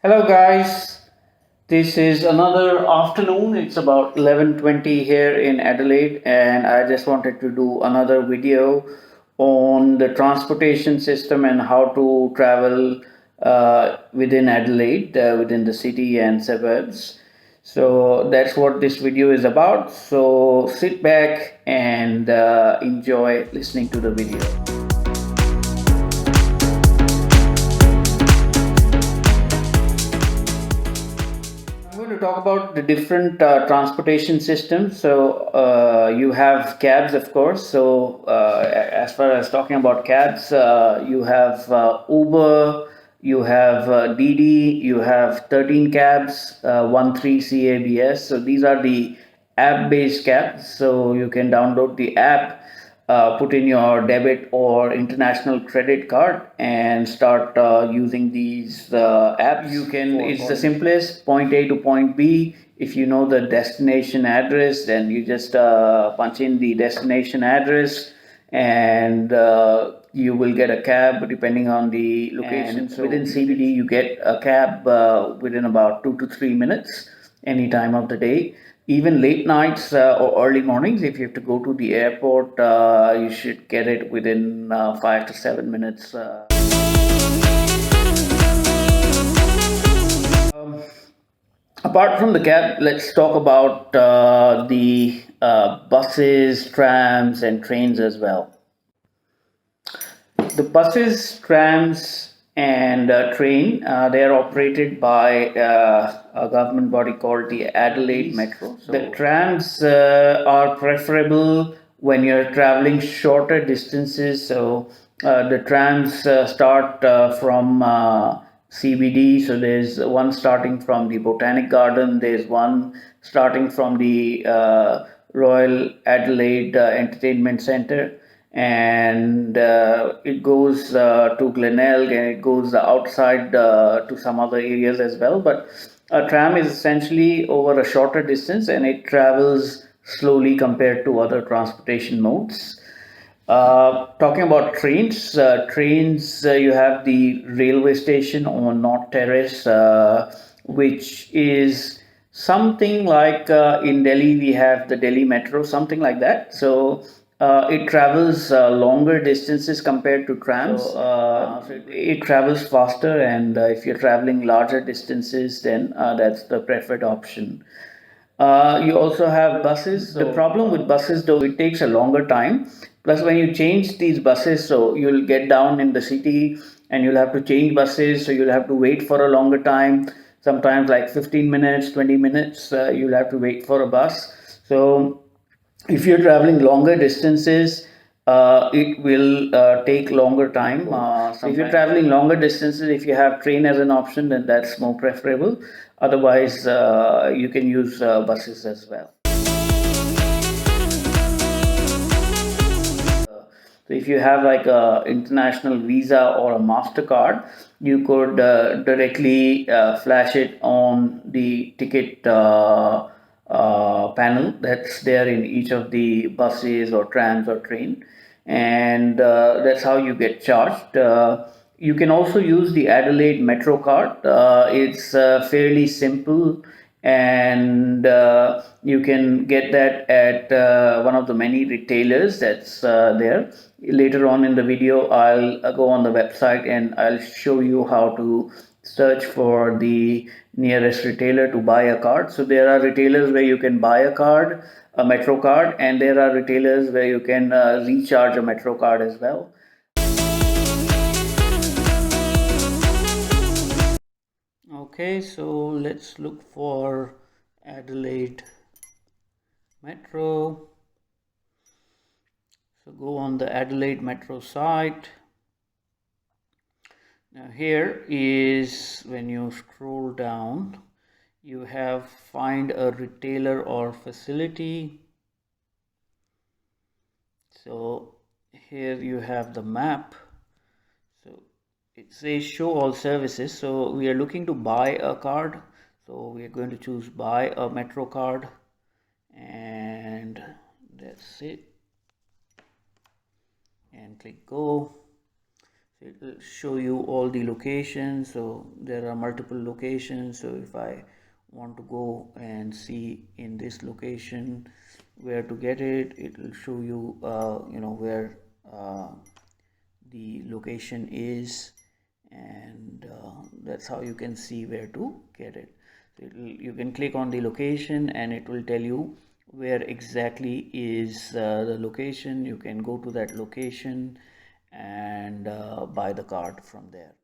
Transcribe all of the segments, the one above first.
Hello guys, this is another afternoon. It's about 11:20 here in Adelaide and I just wanted to do another video on the transportation system and how to travel within Adelaide, within the city and suburbs. So that's what this video is about. So sit back and enjoy listening to the video. I'm going to talk about the different transportation systems. So you have cabs, of course. So as far as talking about cabs, you have Uber, you have Didi, you have 13 cabs, 13 CABS. So these are the app-based cabs. So you can download the app, put in your debit or international credit card and start using these apps. You can, it's the simplest, point A to point B. If you know the destination address, then you just punch in the destination address and you will get a cab depending on the location. So within CBD, you get a cab within about 2 to 3 minutes any time of the day. Even late nights or early mornings, if you have to go to the airport, you should get it within 5 to 7 minutes. Apart from the cab, let's talk about the buses, trams, and trains as well. The buses, trams, and train, they are operated by a government body called the Adelaide Metro. So the trams are preferable when you're traveling shorter distances. So the trams start from CBD. So there's one starting from the Botanic Garden. There's one starting from the Royal Adelaide Entertainment Centre, and it goes to Glenelg, and it goes outside to some other areas as well. But a tram is essentially over a shorter distance and it travels slowly compared to other transportation modes. Talking about trains, you have the railway station on North Terrace, which is something like in Delhi we have the Delhi Metro, something like that. So it travels longer distances compared to trams. So it travels faster, and if you're traveling larger distances, then that's the preferred option. You also have buses. The problem with buses, though, it takes a longer time. Plus, when you change these buses, so you'll get down in the city and you'll have to change buses, so you'll have to wait for a longer time. Sometimes, like 15 minutes, 20 minutes, you'll have to wait for a bus. So, if you're traveling longer distances, it will take longer time. So if you're traveling longer distances, if you have train as an option, then that's more preferable. Otherwise, you can use buses as well. So if you have like a international Visa or a MasterCard, you could directly flash it on the ticket panel that's there in each of the buses or trams or train, and that's how you get charged. You can also use the Adelaide Metro card. It's fairly simple, and you can get that at one of the many retailers that's there. Later on in the video, I'll go on the website and I'll show you how to search for the nearest retailer to buy a card. So there are retailers where you can buy a card, a Metro card, and there are retailers where you can recharge a Metro card as well. Okay, so let's look for Adelaide Metro. So go on the Adelaide Metro site. Now here is, when you scroll down, you have find a retailer or facility. So here you have the map. So it says show all services. So we are looking to buy a card. So we are going to choose buy a Metro card, and that's it. And click go. So it will show you all the locations. So there are multiple locations. So if I want to go and see in this location where to get it, it will show you where the location is, and that's how you can see where to get it. So you can click on the location and it will tell you where exactly is the location. You can go to that location and buy the card from there.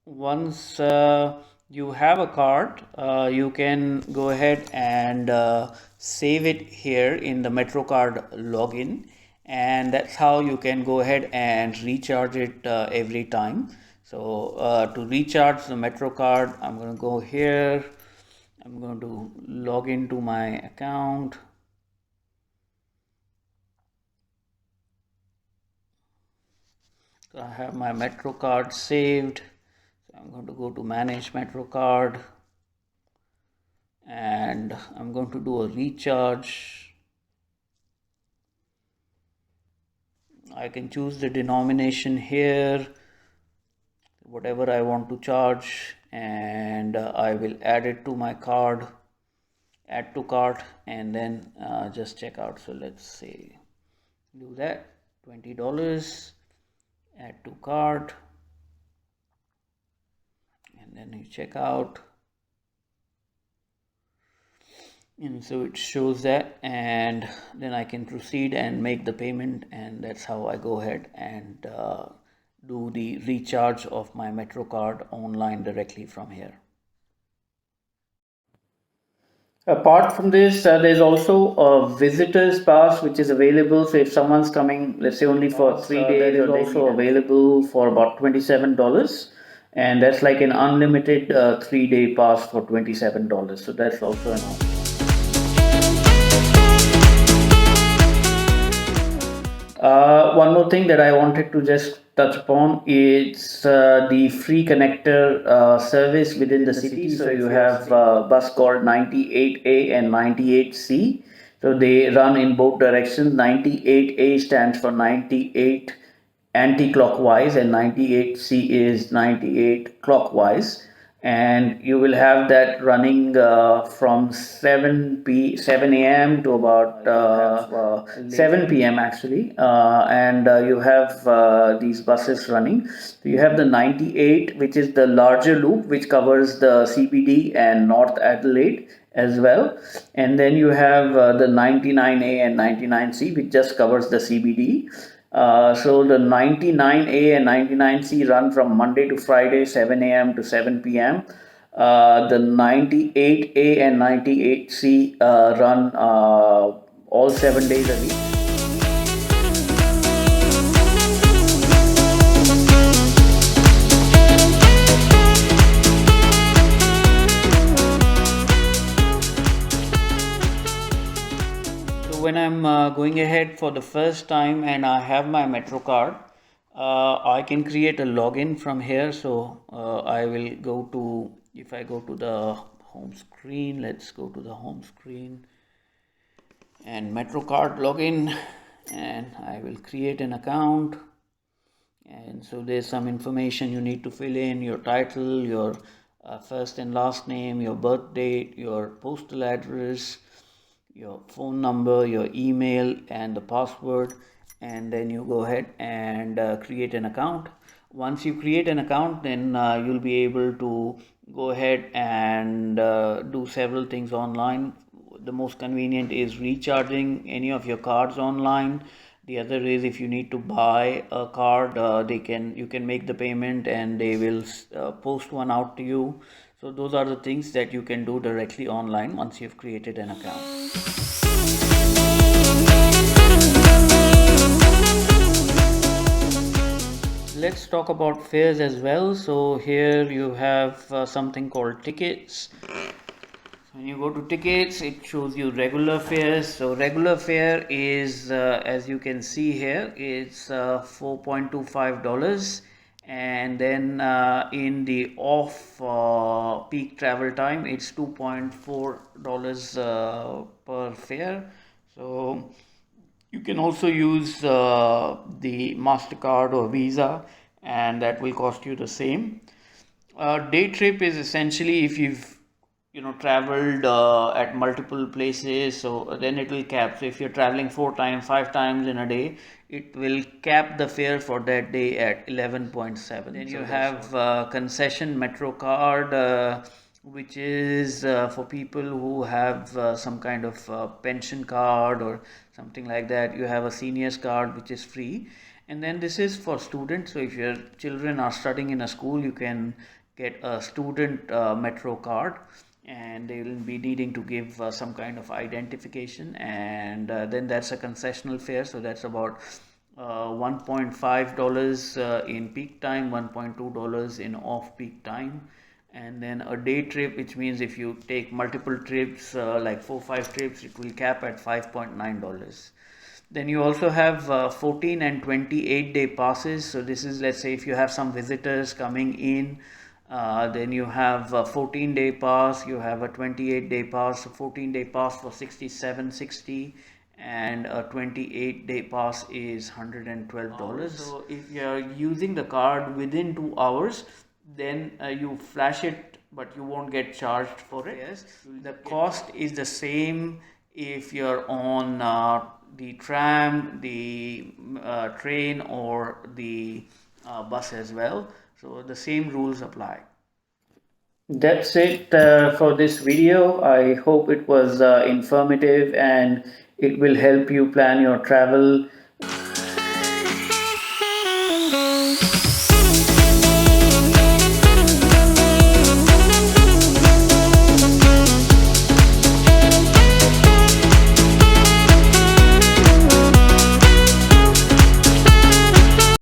Once you have a card, you can go ahead and save it here in the MetroCard login, and that's how you can go ahead and recharge it every time. So to recharge the MetroCard, I'm going to go here. I'm going to log into my account. So I have my MetroCard saved. So I'm going to go to manage MetroCard and I'm going to do a recharge. I can choose the denomination here, whatever I want to charge, and I will add it to my card, add to cart, and then just check out. So let's say do that, $20, add to cart, and then you check out. And so it shows that, and then I can proceed and make the payment, and that's how I go ahead and do the recharge of my MetroCard online directly from here. Apart from this, there's also a visitor's pass which is available. So if someone's coming, let's say only for 3 days, it is also available for about $27. And that's like an unlimited 3-day pass for $27. So that's also an option. One more thing that I wanted to just touch upon is the free connector service within the city. So you have a bus called 98A and 98C. So they run in both directions. 98A stands for 98 anti-clockwise and 98C is 98 clockwise, and you will have that running from 7 a.m. to about 7 p.m. actually, and you have these buses running. So you have the 98, which is the larger loop which covers the CBD and North Adelaide as well, and then you have the 99A and 99C which just covers the CBD. So the 99A and 99C run from Monday to Friday, 7 a.m. to 7 p.m. The 98A and 98C run all 7 days a week. When I'm going ahead for the first time and I have my MetroCard, I can create a login from here. So I will go to, if I go to the home screen, let's go to the home screen and MetroCard login, and I will create an account. And so there's some information you need to fill in: your title, your first and last name, your birth date, your postal address, your phone number, your email, and the password, and then you go ahead and create an account. Once you create an account, then you'll be able to go ahead and do several things online. The most convenient is recharging any of your cards online. The other is, if you need to buy a card, you can make the payment and they will post one out to you. So those are the things that you can do directly online once you've created an account. Let's talk about fares as well. So here you have something called tickets. When you go to tickets, it shows you regular fares. So regular fare is, as you can see here, it's $4.25, and then in the off peak travel time, it's $2.4 per fare. So So you can also use the MasterCard or Visa, and that will cost you the same. Day trip is essentially if you've traveled at multiple places, so then it will cap. So if you're traveling 4 times, 5 times in a day, it will cap the fare for that day at 11.7. Then you have concession metro card, which is for people who have some kind of pension card or something like that. You have a seniors card which is free, and then this is for students. So if your children are studying in a school, you can get a student metro card, and they will be needing to give some kind of identification, and then that's a concessional fare. So that's about $1.5 in peak time, $1.2 in off peak time. And then a day trip, which means if you take multiple trips, like 4-5 trips, it will cap at $5.9. Then you also have 14 and 28-day passes. So this is, let's say if you have some visitors coming in, then you have a 14-day pass, you have a 28-day pass. A 14-day pass for $67.60, and a 28-day pass is $112. So if you're using the card within 2 hours, then you flash it, but you won't get charged for it. Yes, the cost is the same if you're on the tram, the train, or the bus as well. So the same rules apply. That's it for this video. I hope it was informative, and it will help you plan your travel